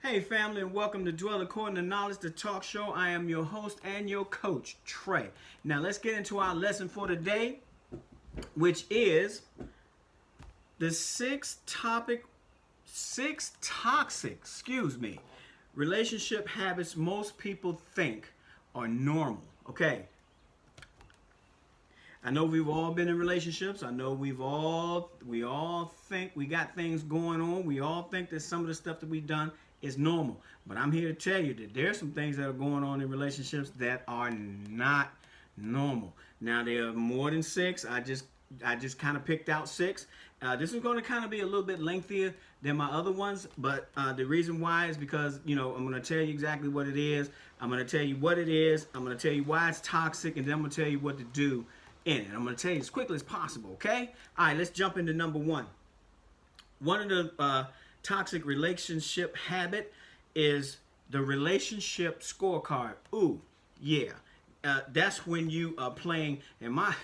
Hey, family, and welcome to Dwell According to Knowledge, the talk show. I am your host and your coach, Trey. Now, let's get into our lesson for today, which is the six toxic, relationship habits most people think are normal. Okay, I know we've all been in relationships. I know we all think we got things going on. We all think that some of the stuff that we've done is normal. But I'm here to tell you that there's some things that are going on in relationships that are not normal. Now there are more than six. I just kind of picked out six. This is going to kind of be a little bit lengthier than my other ones, but the reason why is because, I'm going to tell you exactly what it is. I'm going to tell you what it is. I'm going to tell you why it's toxic, and then I'm going to tell you what to do in it. I'm going to tell you as quickly as possible, okay? All right, let's jump into number one. One of the toxic relationship habit is the relationship scorecard. Ooh, yeah. That's when you are playing, in my,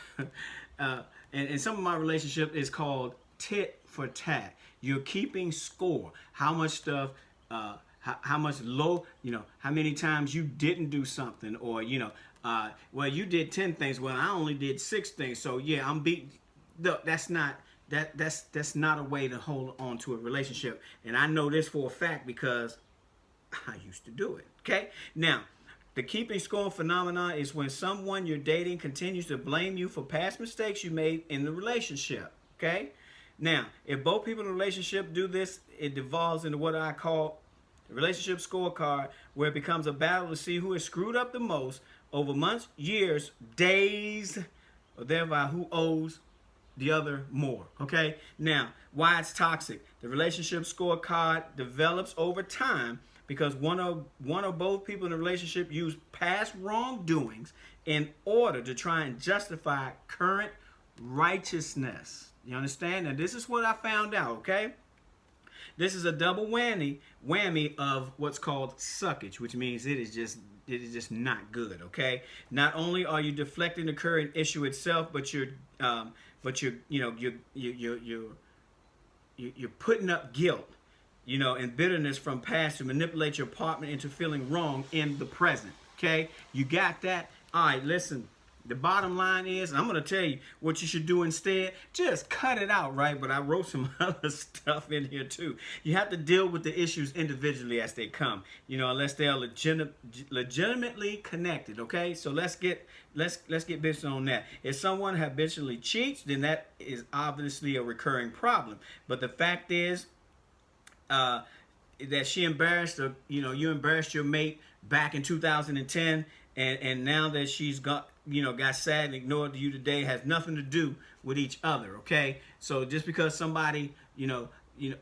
and some of my relationship is called tit for tat. You're keeping score. How much stuff, how much low, how many times you didn't do something, or, well, you did 10 things. Well, I only did 6 things. So yeah, I'm beating. Look, that's not a way to hold on to a relationship. And I know this for a fact because I used to do it. Okay? Now, the keeping score phenomenon is when someone you're dating continues to blame you for past mistakes you made in the relationship. Okay? Now, if both people in a relationship do this, it devolves into what I call the relationship scorecard, where it becomes a battle to see who has screwed up the most over months, years, days, or thereby who owes the other more. Okay? Now, why it's toxic. The relationship scorecard develops over time because one or both people in a relationship use past wrongdoings in order to try and justify current righteousness. You understand? And this is what I found out, okay? This is a double whammy of what's called suckage, which means it is just not good, okay? Not only are you deflecting the current issue itself, but you're putting up guilt, and bitterness from past to manipulate your partner into feeling wrong in the present. Okay, you got that? All right, listen. The bottom line is, and I'm going to tell you what you should do instead. Just cut it out, right? But I wrote some other stuff in here too. You have to deal with the issues individually as they come, unless they are legitimately connected. Okay, so let's get business on that. If someone habitually cheats, then that is obviously a recurring problem. But the fact is, that she embarrassed, you embarrassed your mate back in 2010, and now that she's got sad and ignored you today, has nothing to do with each other. Okay, so just because somebody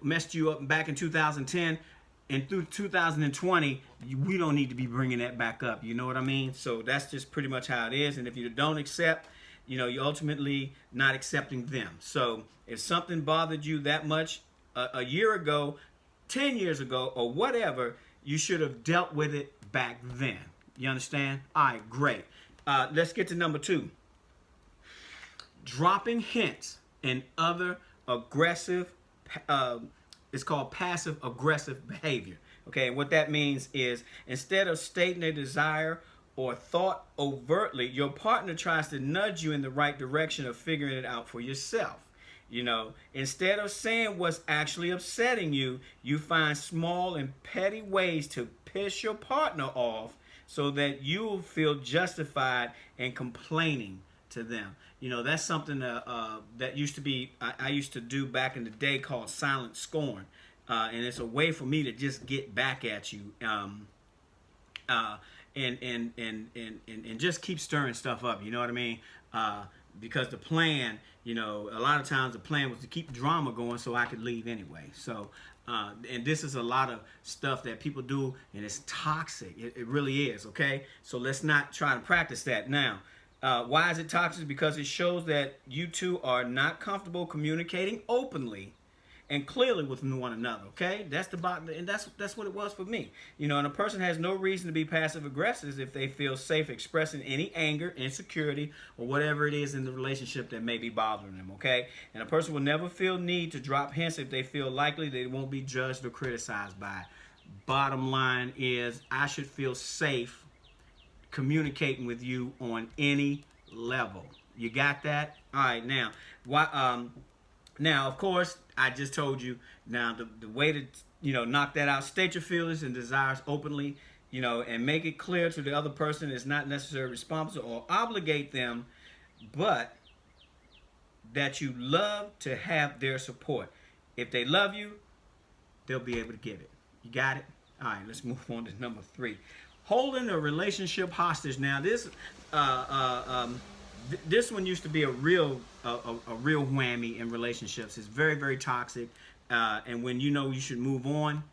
messed you up back in 2010 and through 2020, we don't need to be bringing that back up. You know what I mean? So that's just pretty much how it is. And if you don't accept, you're ultimately not accepting them. So if something bothered you that much a year ago, 10 years ago, or whatever, you should have dealt with it back then. You understand? All right, great. Let's get to number 2. Dropping hints and other aggressive, it's called passive aggressive behavior. Okay, and what that means is, instead of stating a desire or thought overtly, your partner tries to nudge you in the right direction of figuring it out for yourself. Instead of saying what's actually upsetting you, you find small and petty ways to piss your partner off so that you'll feel justified in complaining to them. That's something that used to be, I used to do back in the day, called silent scorn. And it's a way for me to just get back at you. And just keep stirring stuff up. You know what I mean? Because the plan, a lot of times the plan was to keep drama going so I could leave anyway. So, and this is a lot of stuff that people do, and it's toxic. It really is, okay? So let's not try to practice that. Now, why is it toxic? Because it shows that you two are not comfortable communicating openly and clearly with one another, okay? That's the bottom, and that's what it was for me. And a person has no reason to be passive aggressive if they feel safe expressing any anger, insecurity, or whatever it is in the relationship that may be bothering them, okay? And a person will never feel need to drop hints if they feel likely they won't be judged or criticized Bottom line is, I should feel safe communicating with you on any level. You got that? All right, now, now of course, I just told you. Now, the way to knock that out: state your feelings and desires openly, and make it clear to the other person it's not necessarily responsible or obligate them, but that you love to have their support. If they love you, they'll be able to give it. You got it? All right, let's move on to number 3. Holding a relationship hostage. Now, this one used to be a real whammy in relationships. It's very, very toxic. And when you know you should move on,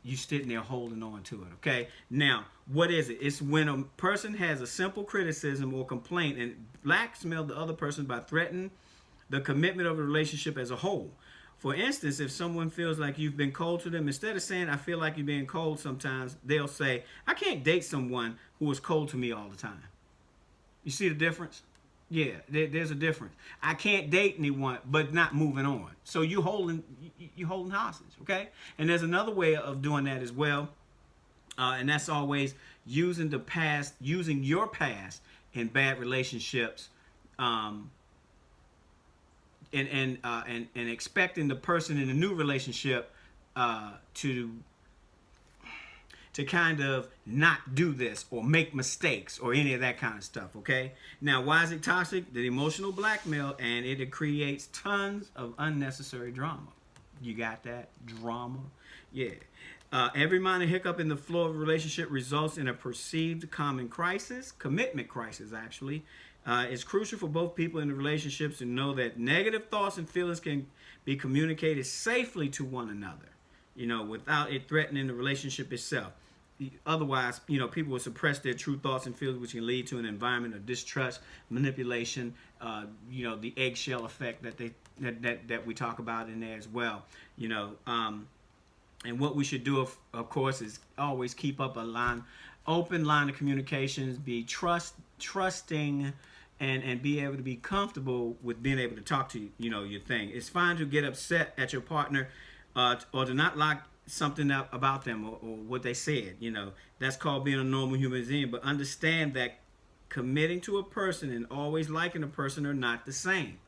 you sitting there holding on to it. Okay. Now, what is it? It's when a person has a simple criticism or complaint and blackmail the other person by threatening the commitment of a relationship as a whole. For instance, if someone feels like you've been cold to them, instead of saying, I feel like you're being cold sometimes, they'll say, I can't date someone who is cold to me all the time. You see the difference? Yeah, there's a difference. I can't date anyone, but not moving on. So you holding hostage, okay? And there's another way of doing that as well, and that's always using your past in bad relationships, and expecting the person in a new relationship to kind of not do this or make mistakes or any of that kind of stuff, okay? Now, why is it toxic? The emotional blackmail, and it creates tons of unnecessary drama. You got that? Drama? Yeah. Every minor hiccup in the flow of a relationship results in a perceived common crisis, commitment crisis, actually. It's crucial for both people in the relationships to know that negative thoughts and feelings can be communicated safely to one another, without it threatening the relationship itself. Otherwise, people will suppress their true thoughts and feelings, which can lead to an environment of distrust, manipulation, the eggshell effect that we talk about in there as well. And what we should do, of course, is always keep up open line of communications, be trusting, and be able to be comfortable with being able to talk to your thing. It's fine to get upset at your partner, or to not like something about them or what they said. That's called being a normal human being. But understand that committing to a person and always liking a person are not the same.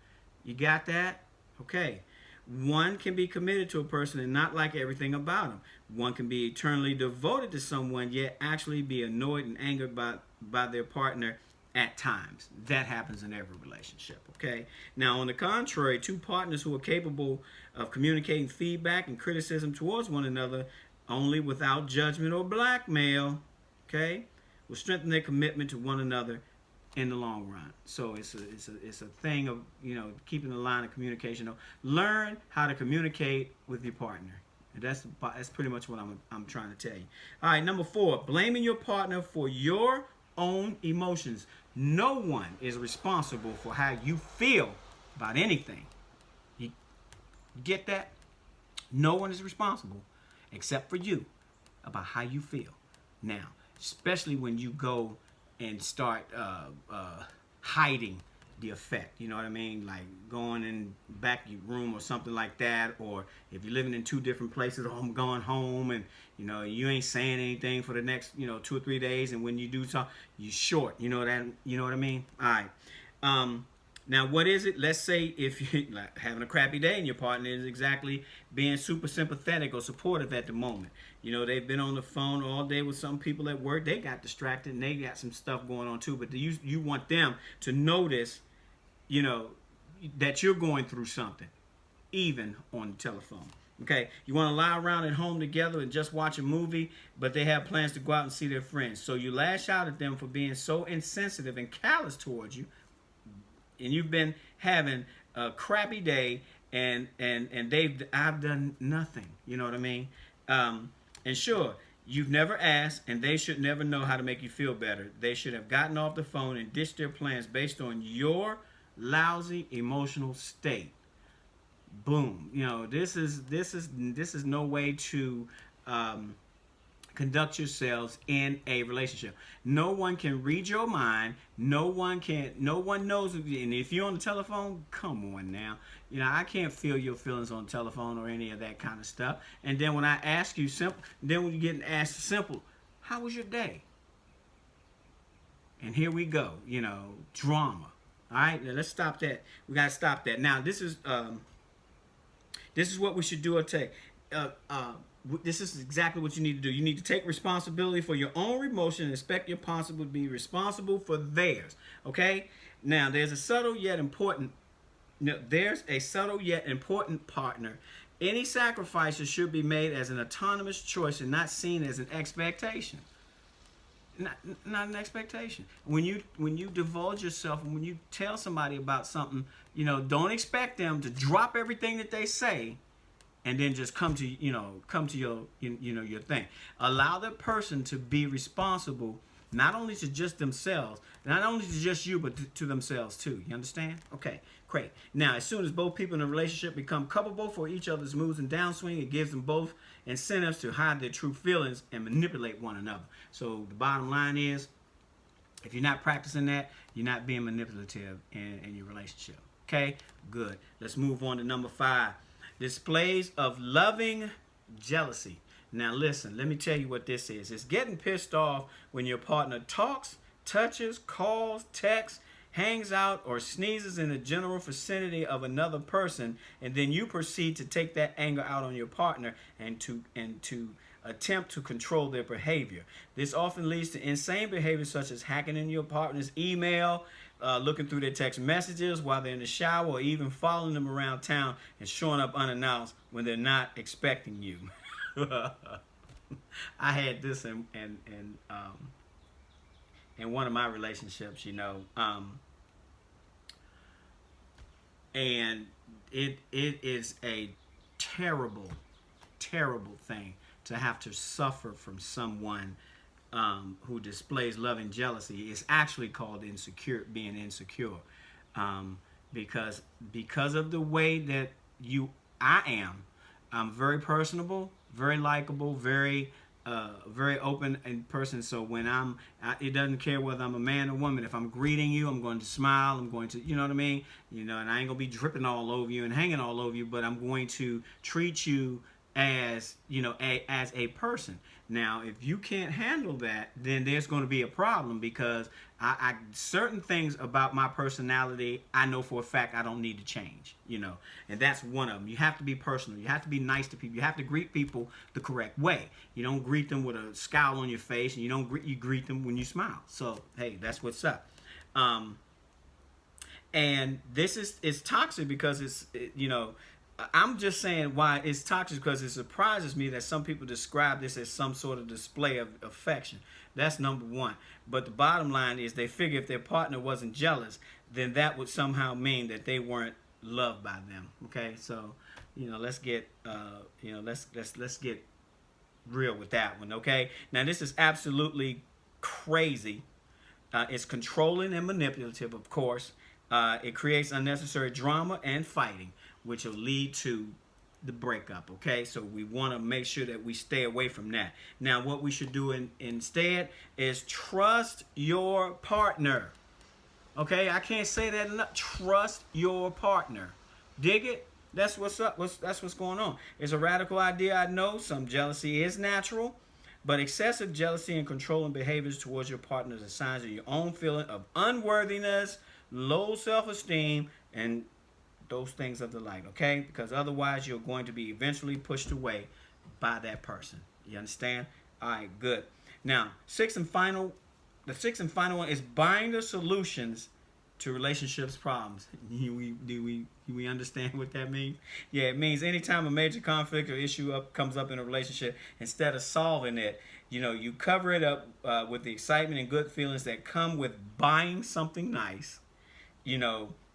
You got that? Okay. One can be committed to a person and not like everything about them. One can be eternally devoted to someone, yet actually be annoyed and angered by their partner at times. That happens in every relationship, okay? Now, on the contrary, two partners who are capable of communicating feedback and criticism towards one another only without judgment or blackmail, okay, will strengthen their commitment to one another in the long run. So it's a thing of keeping the line of communication. Learn how to communicate with your partner. And that's pretty much what I'm trying to tell you. All right, number 4, blaming your partner for your own emotions. No one is responsible for how you feel about anything. You get that? No one is responsible except for you about how you feel. Now, especially when you go and start hiding the effect, you know what I mean? Like going in back of your room or something like that, or if you're living in 2 different places, or I'm going home and you ain't saying anything for the next 2 or 3 days, and when you do talk, you short. You know what I mean? All right. Now, what is it? Let's say if you're like having a crappy day and your partner is exactly being super sympathetic or supportive at the moment. They've been on the phone all day with some people at work. They got distracted and they got some stuff going on too. But you want them to notice, that you're going through something, even on the telephone. Okay, you want to lie around at home together and just watch a movie, but they have plans to go out and see their friends. So you lash out at them for being so insensitive and callous towards you. And you've been having a crappy day, and I've done nothing. You know what I mean? And sure, you've never asked, and they should never know how to make you feel better. They should have gotten off the phone and ditched their plans based on your lousy emotional state. Boom. This is no way to conduct yourselves in a relationship. No one can read your mind. No one knows. And if you're on the telephone, come on now. I can't feel your feelings on the telephone or any of that kind of stuff. And then when I ask you simple, then when you get asked simple, how was your day? And here we go, drama. All right, now let's stop that. We gotta stop that. Now this is what we should do or take. This is exactly what you need to do. You need to take responsibility for your own emotion and expect your partner to be responsible for theirs. Okay. Now there's a subtle yet important. There's a subtle yet important partner. Any sacrifices should be made as an autonomous choice and not seen as an expectation. Not an expectation. When you divulge yourself and when you tell somebody about something, don't expect them to drop everything that they say and then just come to your your thing. Allow the person to be responsible, not only to just themselves, not only to just you, but to themselves too. You understand? Okay, great. Now, as soon as both people in a relationship become culpable for each other's moves and downswing, it gives them both incentives to hide their true feelings and manipulate one another. So the bottom line is, if you're not practicing that, you're not being manipulative in your relationship. Okay, good. Let's move on to number 5. Displays of loving jealousy. Now listen, let me tell you what this is. It's getting pissed off when your partner talks, touches, calls, texts, hangs out, or sneezes in the general vicinity of another person, and then you proceed to take that anger out on your partner and to attempt to control their behavior. This often leads to insane behavior such as hacking into your partner's email, looking through their text messages while they're in the shower, or even following them around town and showing up unannounced when they're not expecting you. I had this in one of my relationships, and it is a terrible, terrible thing to have to suffer from someone who displays love and jealousy. Is actually called being insecure, because of the way that I am. I'm very personable, very likable, very open in person. So when it doesn't care whether I'm a man or woman. If I'm greeting you, I'm going to smile. I'm going to, you know what I mean? And I ain't gonna be dripping all over you and hanging all over you, but I'm going to treat you as as a person. Now, if you can't handle that, then there's going to be a problem, because I certain things about my personality, I know for a fact I don't need to change, and that's one of them. You have to be personal. You have to be nice to people. You have to greet people the correct way. You don't greet them with a scowl on your face, and you greet them when you smile. So, hey, that's what's up. And this is toxic because I'm just saying why it's toxic, because it surprises me that some people describe this as some sort of display of affection. That's number one. But the bottom line is they figure if their partner wasn't jealous, then that would somehow mean that they weren't loved by them. Okay, so let's get let's get real with that one. Okay, now this is absolutely crazy. It's controlling and manipulative, of course. It creates unnecessary drama and fighting, which will lead to the breakup. Okay, so we want to make sure that we stay away from that. Now, what we should do instead is trust your partner. Okay, I can't say that enough. Trust your partner. Dig it? That's what's up. That's what's going on. It's a radical idea, I know. Some jealousy is natural, but excessive jealousy and controlling behaviors towards your partner is a sign of your own feeling of unworthiness, low self-esteem, and those things of the like, okay? Because otherwise you're going to be eventually pushed away by that person. You understand? All right, good. Now, the sixth and final one is buying the solutions to relationships problems. Do we understand what that means? Yeah, it means anytime a major conflict or issue comes up in a relationship, instead of solving it, you cover it up with the excitement and good feelings that come with buying something nice,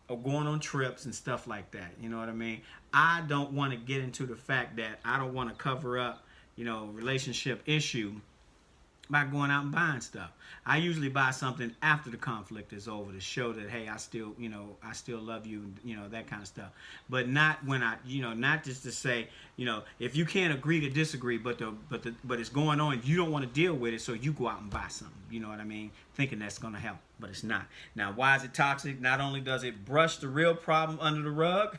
or going on trips and stuff like that. You know what I mean? I don't want to get into the fact that I don't want to cover up, relationship issue by going out and buying stuff. I usually buy something after the conflict is over to show that, hey, I still, I still love you, that kind of stuff. But not when not just to say, if you can't agree to disagree, but it's going on, you don't want to deal with it, so you go out and buy something. You know what I mean? Thinking that's going to help, but it's not. Now, why is it toxic? Not only does it brush the real problem under the rug,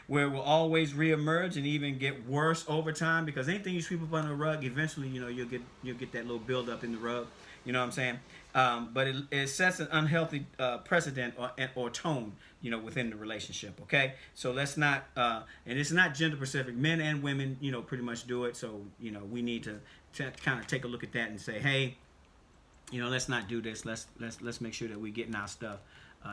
where it will always reemerge and even get worse over time, because anything you sweep up under the rug, eventually, you'll get that little buildup in the rug. You know what I'm saying? But it sets an unhealthy precedent or tone, within the relationship. Okay, so let's not, and it's not gender specific. Men and women, pretty much do it. So we need to kind of take a look at that and say, hey, let's not do this. Let's make sure that we're getting our stuff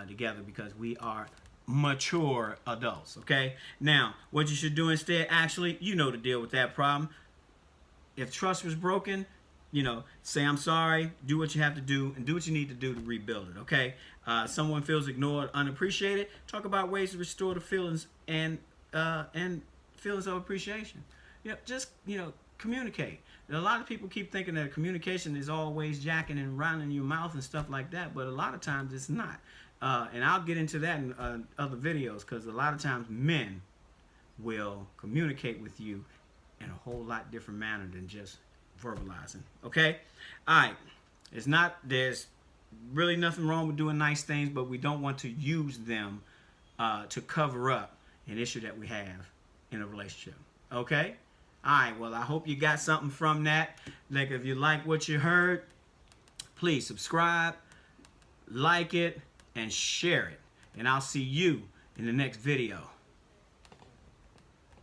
together, because we are mature adults. Okay, now what you should do instead, actually, to deal with that problem. If trust was broken, say I'm sorry, do what you have to do, and do what you need to do to rebuild it, okay? Someone feels ignored, unappreciated, talk about ways to restore the feelings and feelings of appreciation. Just, communicate. A lot of people keep thinking that communication is always jacking and rounding your mouth and stuff like that, but a lot of times it's not. And I'll get into that in other videos, because a lot of times men will communicate with you in a whole lot different manner than just verbalizing. Okay, all right. There's really nothing wrong with doing nice things, but we don't want to use them to cover up an issue that we have in a relationship. Okay, all right. Well, I hope you got something from that. Like, if you like what you heard, please subscribe, like it, and share it, and I'll see you in the next video.